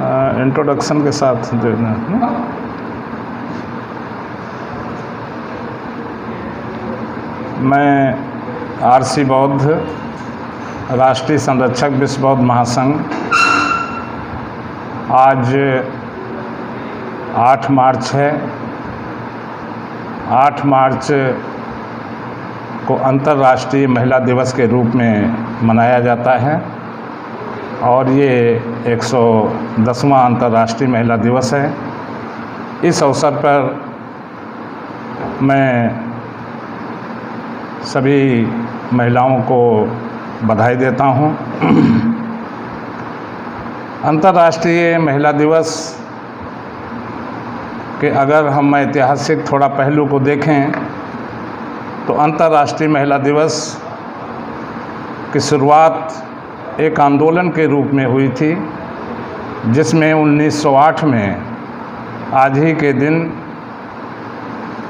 Introduction के साथ जो है ना, मैं आरसी बौद्ध, राष्ट्रीय संरक्षक विश्व बौद्ध महासंघ, आज 8 मार्च है। 8 मार्च को अंतर्राष्ट्रीय महिला दिवस के रूप में मनाया जाता है और ये 110वां अंतर्राष्ट्रीय महिला दिवस है। इस अवसर पर मैं सभी महिलाओं को बधाई देता हूँ। अंतर्राष्ट्रीय महिला दिवस के अगर हम ऐतिहासिक थोड़ा पहलू को देखें तो अंतर्राष्ट्रीय महिला दिवस की शुरुआत एक आंदोलन के रूप में हुई थी, जिसमें 1908 में आज ही के दिन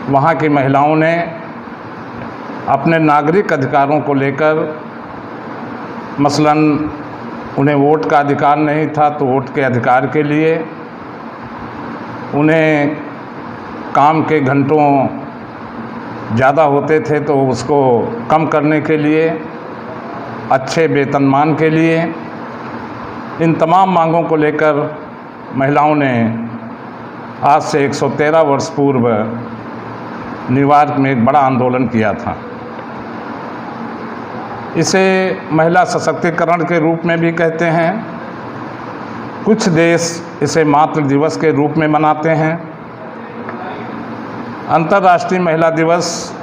वहाँ की महिलाओं ने अपने नागरिक अधिकारों को लेकर, मसलन उन्हें वोट का अधिकार नहीं था तो वोट के अधिकार के लिए, उन्हें काम के घंटों ज़्यादा होते थे तो उसको कम करने के लिए, अच्छे वेतनमान के लिए, इन तमाम मांगों को लेकर महिलाओं ने आज से 113 वर्ष पूर्व न्यूयॉर्क में एक बड़ा आंदोलन किया था। इसे महिला सशक्तिकरण के रूप में भी कहते हैं। कुछ देश इसे मातृ दिवस के रूप में मनाते हैं। अंतर्राष्ट्रीय महिला दिवस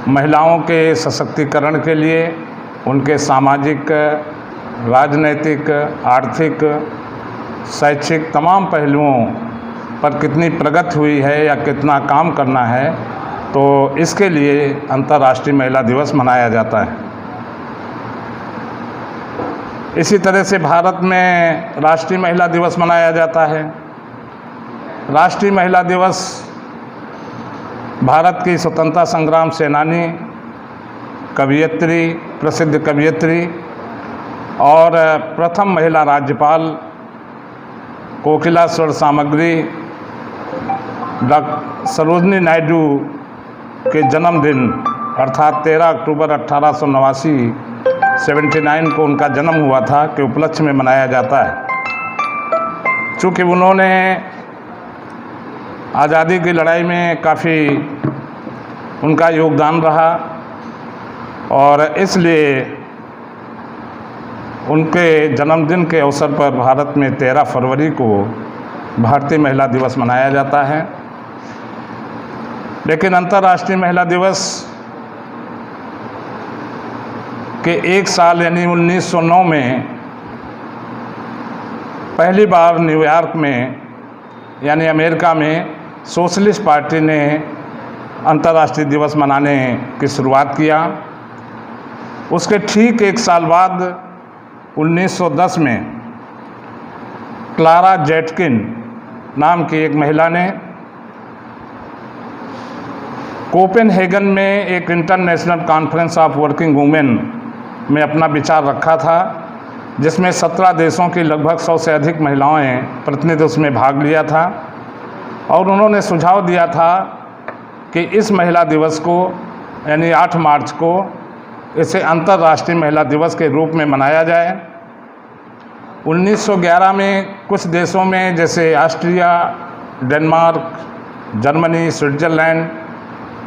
महिलाओं के सशक्तिकरण के लिए, उनके सामाजिक, राजनैतिक, आर्थिक, शैक्षिक तमाम पहलुओं पर कितनी प्रगति हुई है या कितना काम करना है, तो इसके लिए अंतर्राष्ट्रीय महिला दिवस मनाया जाता है। इसी तरह से भारत में राष्ट्रीय महिला दिवस मनाया जाता है। राष्ट्रीय महिला दिवस भारत की स्वतंत्रता संग्राम सेनानी, कवयित्री, प्रसिद्ध कवयित्री और प्रथम महिला राज्यपाल कोकिलाश्वर सामग्री सरोजनी नायडू के जन्मदिन अर्थात 13 अक्टूबर 1889 को उनका जन्म हुआ था के उपलक्ष्य में मनाया जाता है। चूँकि उन्होंने आज़ादी की लड़ाई में काफ़ी उनका योगदान रहा और इसलिए उनके जन्मदिन के अवसर पर भारत में 13 फरवरी को भारतीय महिला दिवस मनाया जाता है। लेकिन अंतर्राष्ट्रीय महिला दिवस के एक साल यानी 1909 में पहली बार न्यूयॉर्क में यानी अमेरिका में सोशलिस्ट पार्टी ने अंतर्राष्ट्रीय दिवस मनाने की शुरुआत किया। उसके ठीक एक साल बाद 1910 में क्लारा जेटकिन नाम की एक महिला ने कोपेनहेगन में एक international conference of working women में अपना विचार रखा था, जिसमें 17 देशों की लगभग 100 से अधिक महिलाएं प्रतिनिधि उसमें भाग लिया था। और उन्होंने सुझाव दिया था कि इस महिला दिवस को यानी 8 मार्च को इसे अंतर्राष्ट्रीय महिला दिवस के रूप में मनाया जाए। 1911 में कुछ देशों में जैसे ऑस्ट्रिया, डेनमार्क, जर्मनी, स्विट्ज़रलैंड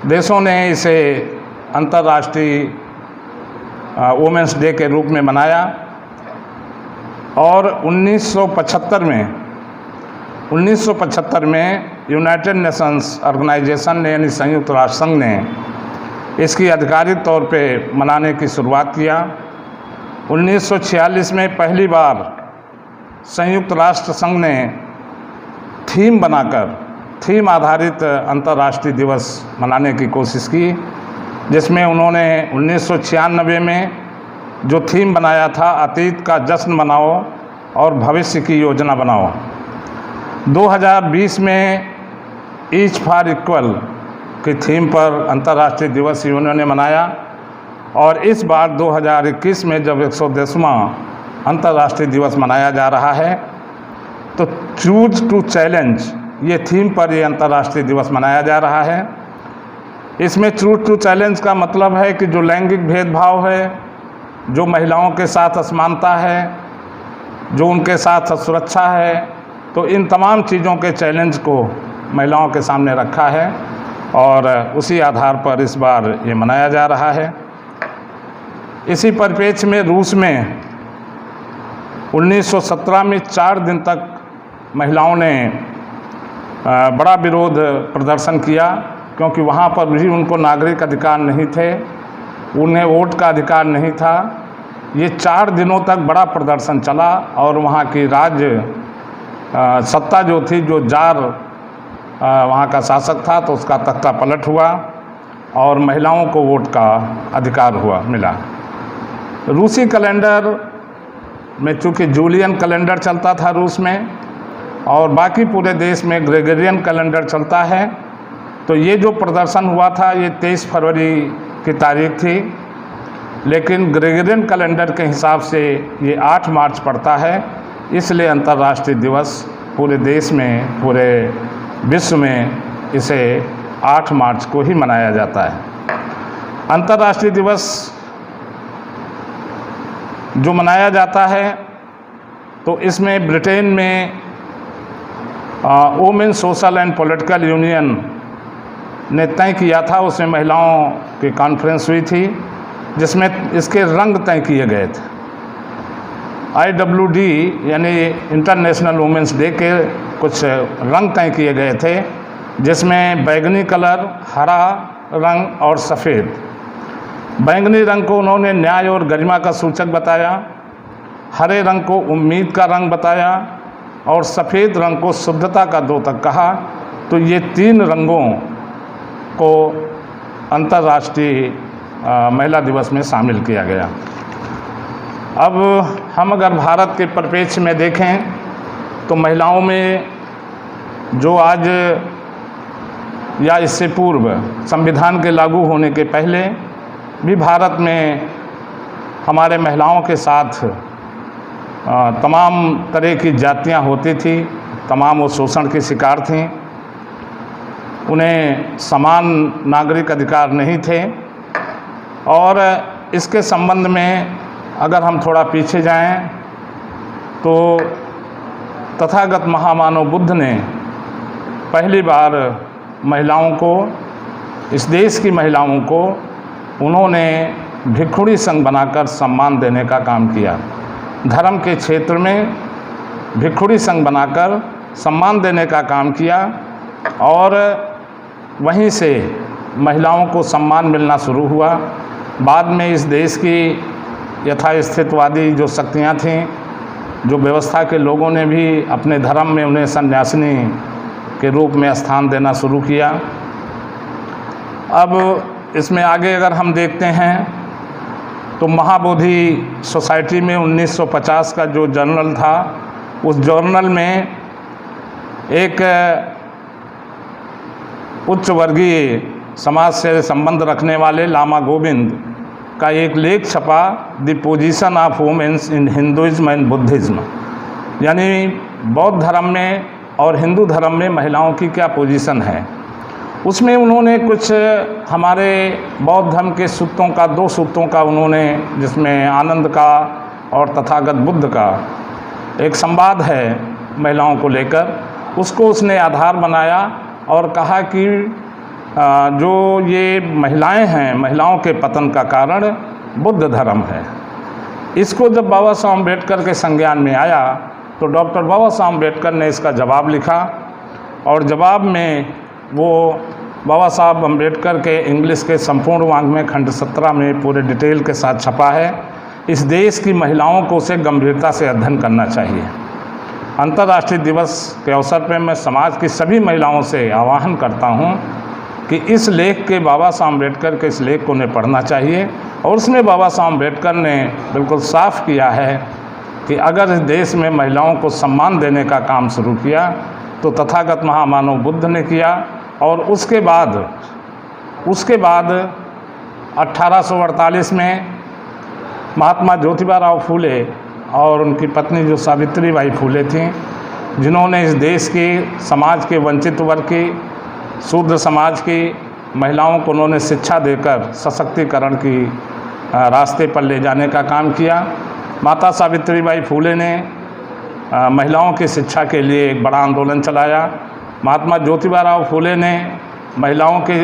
देशों ने इसे अंतर्राष्ट्रीय वुमेंस डे के रूप में मनाया। और 1975 में यूनाइटेड नेशंस ऑर्गेनाइजेशन ने यानी संयुक्त राष्ट्र संघ ने इसकी आधिकारिक तौर पे मनाने की शुरुआत किया। 1946 में पहली बार संयुक्त राष्ट्र संघ ने थीम आधारित अंतर्राष्ट्रीय दिवस मनाने की कोशिश की, जिसमें उन्होंने 1996 में जो थीम बनाया था, अतीत का जश्न मनाओ और भविष्य की योजना बनाओ। 2020 में ईच फॉर इक्वल की थीम पर अंतर्राष्ट्रीय दिवस यूनियन ने मनाया। और इस बार 2021 में जब 110वां अंतर्राष्ट्रीय दिवस मनाया जा रहा है, तो चूज टू चैलेंज ये थीम पर ये अंतर्राष्ट्रीय दिवस मनाया जा रहा है। इसमें चूज टू चैलेंज का मतलब है कि जो लैंगिक भेदभाव है, जो महिलाओं के साथ असमानता है, जो उनके साथ असुरक्षा है, तो इन तमाम चीज़ों के चैलेंज को महिलाओं के सामने रखा है और उसी आधार पर इस बार ये मनाया जा रहा है। इसी परिप्रेक्ष्य में रूस में 1917 में 4 दिन तक महिलाओं ने बड़ा विरोध प्रदर्शन किया, क्योंकि वहाँ पर भी उनको नागरिक अधिकार नहीं थे, उन्हें वोट का अधिकार नहीं था। ये 4 दिनों तक बड़ा प्रदर्शन चला और वहाँ की राज्य सत्ता जो थी, जो जार वहाँ का शासक था, तो उसका तख्ता पलट हुआ और महिलाओं को वोट का अधिकार मिला। रूसी कैलेंडर में चूँकि जूलियन कैलेंडर चलता था रूस में और बाकी पूरे देश में ग्रेगोरियन कैलेंडर चलता है, तो ये जो प्रदर्शन हुआ था ये 23 फरवरी की तारीख थी, लेकिन ग्रेगोरियन कैलेंडर के हिसाब से ये 8 मार्च पड़ता है। इसलिए अंतर्राष्ट्रीय दिवस पूरे देश में, पूरे विश्व में इसे 8 मार्च को ही मनाया जाता है। अंतर्राष्ट्रीय दिवस जो मनाया जाता है तो इसमें ब्रिटेन में women social and political union ने तय किया था, उसमें महिलाओं की कॉन्फ्रेंस हुई थी जिसमें इसके रंग तय किए गए थे। IWD यानी इंटरनेशनल वुमेंस डे के कुछ रंग तय किए गए थे, जिसमें बैंगनी कलर, हरा रंग और सफ़ेद। बैंगनी रंग को उन्होंने न्याय और गरिमा का सूचक बताया, हरे रंग को उम्मीद का रंग बताया और सफ़ेद रंग को शुद्धता का द्योतक कहा। तो ये 3 रंगों को अंतर्राष्ट्रीय महिला दिवस में शामिल किया गया। अब हम अगर भारत के परिप्रेक्ष्य में देखें तो महिलाओं में जो आज या इससे पूर्व संविधान के लागू होने के पहले भी भारत में हमारे महिलाओं के साथ तमाम तरह की जातियां होती थी, तमाम वो शोषण की शिकार थीं, उन्हें समान नागरिक अधिकार नहीं थे। और इसके संबंध में अगर हम थोड़ा पीछे जाएं तो तथागत महामानव बुद्ध ने पहली बार महिलाओं को, इस देश की महिलाओं को उन्होंने भिक्षुणी संघ बनाकर सम्मान देने का काम किया। धर्म के क्षेत्र में भिक्षुणी संघ बनाकर सम्मान देने का काम किया और वहीं से महिलाओं को सम्मान मिलना शुरू हुआ। बाद में इस देश की यथास्थितवादी जो शक्तियाँ थीं, जो व्यवस्था के लोगों ने भी अपने धर्म में उन्हें सन्यासिनी के रूप में स्थान देना शुरू किया। अब इसमें आगे अगर हम देखते हैं तो महाबोधि सोसाइटी में 1950 का जो जर्नल था, उस जर्नल में एक उच्च वर्गीय समाज से संबंध रखने वाले लामा गोविंद का एक लेख छपा, the position of womens in Hinduism and Buddhism, यानी बौद्ध धर्म में और हिंदू धर्म में महिलाओं की क्या पोजीशन है। उसमें उन्होंने कुछ हमारे बौद्ध धर्म के सूत्रों का, 2 सूत्रों का उन्होंने, जिसमें आनंद का और तथागत बुद्ध का एक संवाद है महिलाओं को लेकर, उसको उसने आधार बनाया और कहा कि जो ये महिलाएं हैं, महिलाओं के पतन का कारण बुद्ध धर्म है। इसको जब बाबा साहब अम्बेडकर के संज्ञान में आया तो डॉक्टर बाबा साहब अम्बेडकर ने इसका जवाब लिखा और जवाब में वो बाबा साहब अम्बेडकर के इंग्लिश के संपूर्ण वाङ्मय खंड 17 में पूरे डिटेल के साथ छपा है। इस देश की महिलाओं को उसे गंभीरता से अध्ययन करना चाहिए। अंतर्राष्ट्रीय दिवस के अवसर पर मैं समाज की सभी महिलाओं से आह्वान करता हूं कि इस लेख के, बाबा साहब अम्बेडकर के इस लेख को उन्हें पढ़ना चाहिए। और उसमें बाबा साहब अम्बेडकर ने बिल्कुल साफ किया है कि अगर इस देश में महिलाओं को सम्मान देने का काम शुरू किया तो तथागत महामानव बुद्ध ने किया। और उसके बाद 1848 में महात्मा ज्योतिबा राव फूले और उनकी पत्नी जो सावित्रीबाई फूले थीं, जिन्होंने इस देश के समाज के वंचित वर्ग की, शूद्र समाज की महिलाओं को उन्होंने शिक्षा देकर सशक्तिकरण की रास्ते पर ले जाने का काम किया। माता सावित्रीबाई फूले ने महिलाओं की शिक्षा के लिए एक बड़ा आंदोलन चलाया। महात्मा ज्योतिबा राव फूले ने महिलाओं के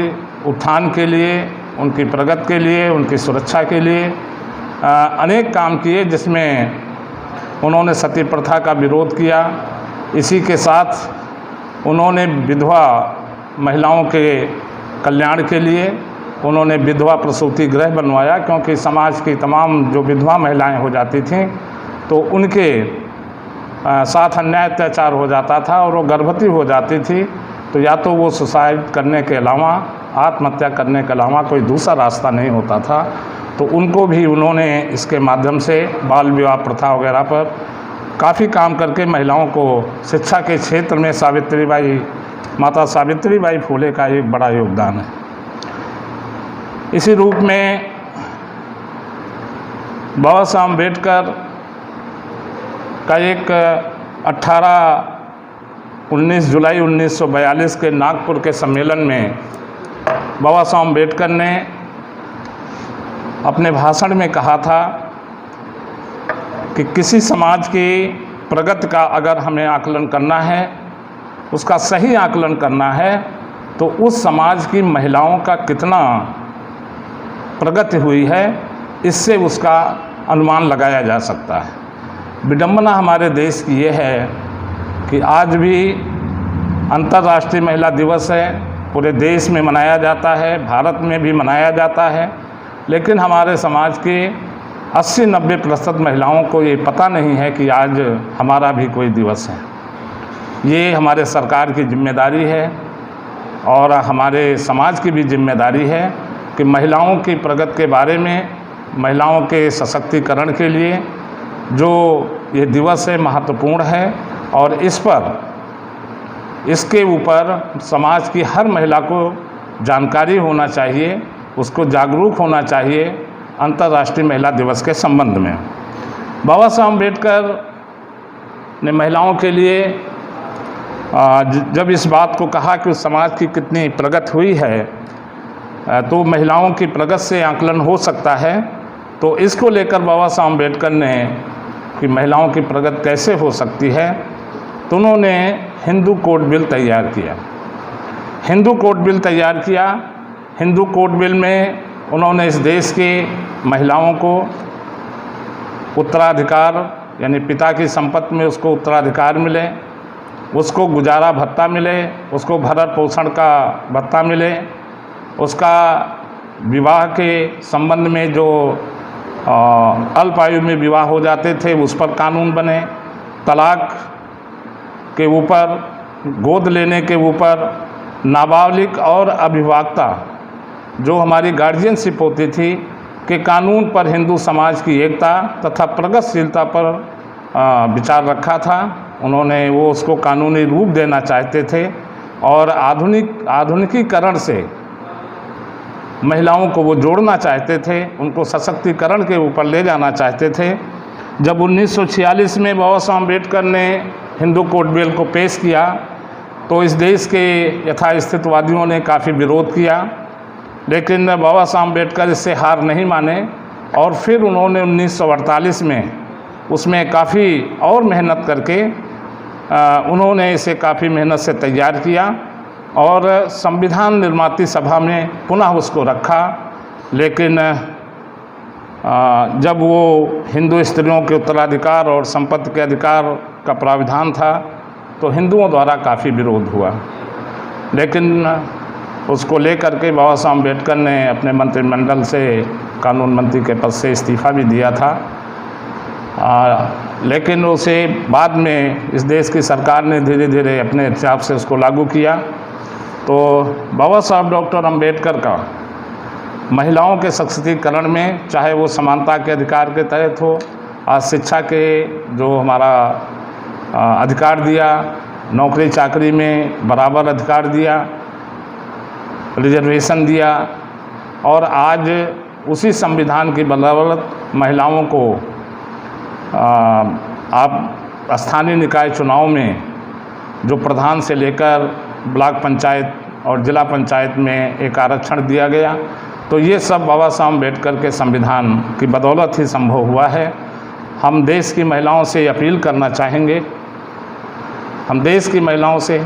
उत्थान के लिए, उनकी प्रगति के लिए, उनकी सुरक्षा के लिए अनेक काम किए, जिसमें उन्होंने सती प्रथा का विरोध किया। इसी के साथ उन्होंने विधवा महिलाओं के कल्याण के लिए उन्होंने विधवा प्रसूति गृह बनवाया, क्योंकि समाज की तमाम जो विधवा महिलाएं हो जाती थीं तो उनके साथ अन्याय अत्याचार हो जाता था और वो गर्भवती हो जाती थी, तो या तो वो सुसाइड करने के अलावा, आत्महत्या करने के अलावा कोई दूसरा रास्ता नहीं होता था। तो उनको भी उन्होंने इसके माध्यम से बाल विवाह प्रथा वगैरह पर काफ़ी काम करके महिलाओं को शिक्षा के क्षेत्र में माता सावित्रीबाई फूले का एक बड़ा योगदान है। इसी रूप में बाबा साहब अम्बेडकर का एक 19 जुलाई 1942 के नागपुर के सम्मेलन में बाबा साहब अम्बेडकर ने अपने भाषण में कहा था कि किसी समाज की प्रगति का अगर हमें आकलन करना है, उसका सही आकलन करना है, तो उस समाज की महिलाओं का कितना प्रगति हुई है, इससे उसका अनुमान लगाया जा सकता है। विडंबना हमारे देश की ये है कि आज भी अंतर्राष्ट्रीय महिला दिवस है, पूरे देश में मनाया जाता है, भारत में भी मनाया जाता है, लेकिन हमारे समाज के 80-90% महिलाओं को ये पता नहीं है कि आज हमारा भी कोई दिवस है। ये हमारे सरकार की जिम्मेदारी है और हमारे समाज की भी जिम्मेदारी है कि महिलाओं की प्रगति के बारे में, महिलाओं के सशक्तिकरण के लिए जो ये दिवस है महत्वपूर्ण है, और इसके ऊपर समाज की हर महिला को जानकारी होना चाहिए, उसको जागरूक होना चाहिए अंतर्राष्ट्रीय महिला दिवस के संबंध में। बाबा साहब अम्बेडकर ने महिलाओं के लिए जब इस बात को कहा कि उस समाज की कितनी प्रगति हुई है, तो महिलाओं की प्रगति से आकलन हो सकता है, तो इसको लेकर बाबा साहब अम्बेडकर ने कि महिलाओं की प्रगति कैसे हो सकती है, तो उन्होंने हिंदू कोड बिल तैयार किया। हिंदू कोड बिल तैयार किया। हिंदू कोड बिल में उन्होंने इस देश की महिलाओं को उत्तराधिकार, यानी पिता की संपत्ति में उसको उत्तराधिकार मिले, उसको गुजारा भत्ता मिले, उसको भरण पोषण का भत्ता मिले, उसका विवाह के संबंध में जो अल्प आयु में विवाह हो जाते थे उस पर कानून बने, तलाक के ऊपर, गोद लेने के ऊपर, नाबालिग और अभिभावकता जो हमारी गार्जियनशिप होती थी के कानून पर हिंदू समाज की एकता तथा प्रगतिशीलता पर विचार रखा था। उन्होंने उसको कानूनी रूप देना चाहते थे और आधुनिकीकरण से महिलाओं को वो जोड़ना चाहते थे, उनको सशक्तिकरण के ऊपर ले जाना चाहते थे। जब 1946 में बाबा साहब अम्बेडकर ने हिंदू कोड बिल को पेश किया तो इस देश के यथास्थितिवादियों ने काफ़ी विरोध किया, लेकिन बाबा साहब अम्बेडकर इससे हार नहीं माने और फिर उन्होंने 1948 में उसमें काफ़ी और मेहनत करके उन्होंने इसे काफ़ी मेहनत से तैयार किया और संविधान निर्माती सभा में पुनः उसको रखा। लेकिन जब वो हिंदू स्त्रियों के उत्तराधिकार और संपत्ति के अधिकार का प्राविधान था तो हिंदुओं द्वारा काफ़ी विरोध हुआ, लेकिन उसको लेकर के बाबा साहब अम्बेडकर ने अपने मंत्रिमंडल से कानून मंत्री के पद से इस्तीफ़ा भी दिया था। लेकिन उसे बाद में इस देश की सरकार ने धीरे धीरे अपने हिसाब से उसको लागू किया। तो बाबा साहब डॉक्टर अम्बेडकर का महिलाओं के सशक्तिकरण में, चाहे वो समानता के अधिकार के तहत हो, आज शिक्षा के जो हमारा अधिकार दिया, नौकरी चाकरी में बराबर अधिकार दिया, रिजर्वेशन दिया, और आज उसी संविधान की बदौलत महिलाओं को आप स्थानीय निकाय चुनाव में जो प्रधान से लेकर ब्लॉक पंचायत और ज़िला पंचायत में एक आरक्षण दिया गया, तो ये सब बाबा साहब अम्बेडकर के संविधान की बदौलत ही संभव हुआ है। हम देश की महिलाओं से अपील करना चाहेंगे, हम देश की महिलाओं से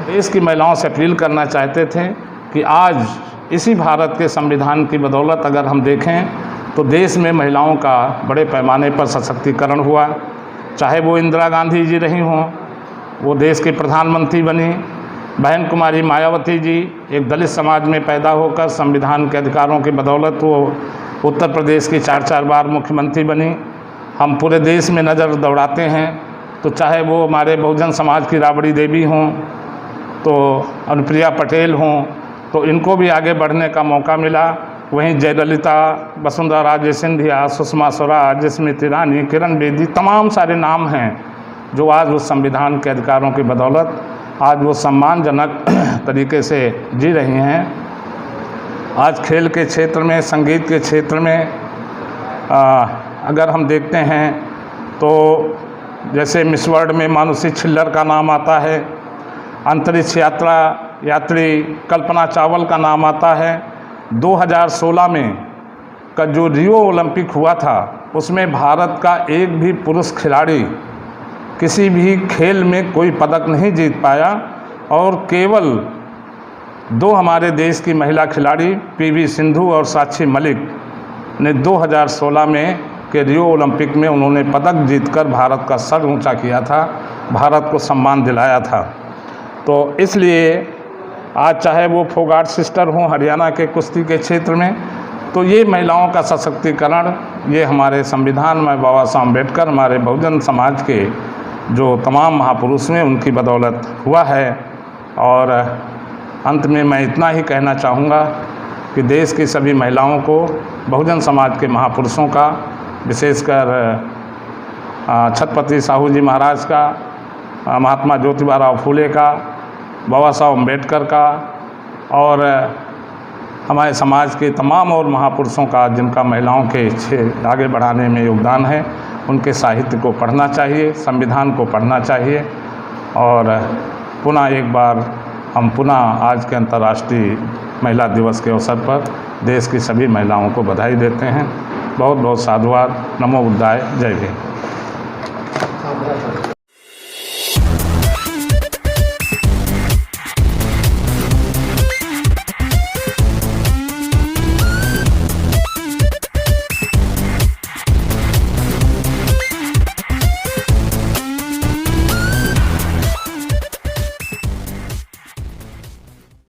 अपील करना चाहते थे कि आज इसी भारत के संविधान की बदौलत अगर हम देखें तो देश में महिलाओं का बड़े पैमाने पर सशक्तिकरण हुआ। चाहे वो इंदिरा गांधी जी रही हों, वो देश की प्रधानमंत्री बनी, बहन कुमारी मायावती जी एक दलित समाज में पैदा होकर संविधान के अधिकारों की बदौलत वो उत्तर प्रदेश की 4 बार मुख्यमंत्री बनी। हम पूरे देश में नज़र दौड़ाते हैं तो चाहे वो हमारे बहुजन समाज की राबड़ी देवी हों, तो अनुप्रिया पटेल हों, तो इनको भी आगे बढ़ने का मौका मिला। वहीं जयललिता, वसुंधरा राजे सिंधिया, सुषमा स्वराज, स्मृति ईरानी, किरण बेदी, तमाम सारे नाम हैं जो आज उस संविधान के अधिकारों की बदौलत आज वो सम्मानजनक तरीके से जी रही हैं। आज खेल के क्षेत्र में, संगीत के क्षेत्र में अगर हम देखते हैं तो जैसे मिस वर्ल्ड में मानुषी छिल्लर का नाम आता है, अंतरिक्ष यात्री कल्पना चावला का नाम आता है। 2016 में का जो रियो ओलंपिक हुआ था उसमें भारत का एक भी पुरुष खिलाड़ी किसी भी खेल में कोई पदक नहीं जीत पाया और केवल 2 हमारे देश की महिला खिलाड़ी पीवी सिंधु और साक्षी मलिक ने 2016 में के रियो ओलंपिक में उन्होंने पदक जीतकर भारत का सर ऊंचा किया था, भारत को सम्मान दिलाया था। तो इसलिए आज चाहे वो फोगाट सिस्टर हों हरियाणा के कुश्ती के क्षेत्र में, तो ये महिलाओं का सशक्तिकरण ये हमारे संविधान में बाबा साहब अम्बेडकर, हमारे बहुजन समाज के जो तमाम महापुरुष हैं उनकी बदौलत हुआ है। और अंत में मैं इतना ही कहना चाहूँगा कि देश की सभी महिलाओं को बहुजन समाज के महापुरुषों का, विशेषकर छत्रपति साहू जी महाराज का, महात्मा ज्योतिबा राव फूले का, बाबा साहब अम्बेडकर का और हमारे समाज के तमाम और महापुरुषों का जिनका महिलाओं के आगे बढ़ाने में योगदान है, उनके साहित्य को पढ़ना चाहिए, संविधान को पढ़ना चाहिए। और पुनः एक बार हम आज के अंतर्राष्ट्रीय महिला दिवस के अवसर पर देश की सभी महिलाओं को बधाई देते हैं। बहुत बहुत साधुवाद। नमो बुद्धाय। जय हिंद।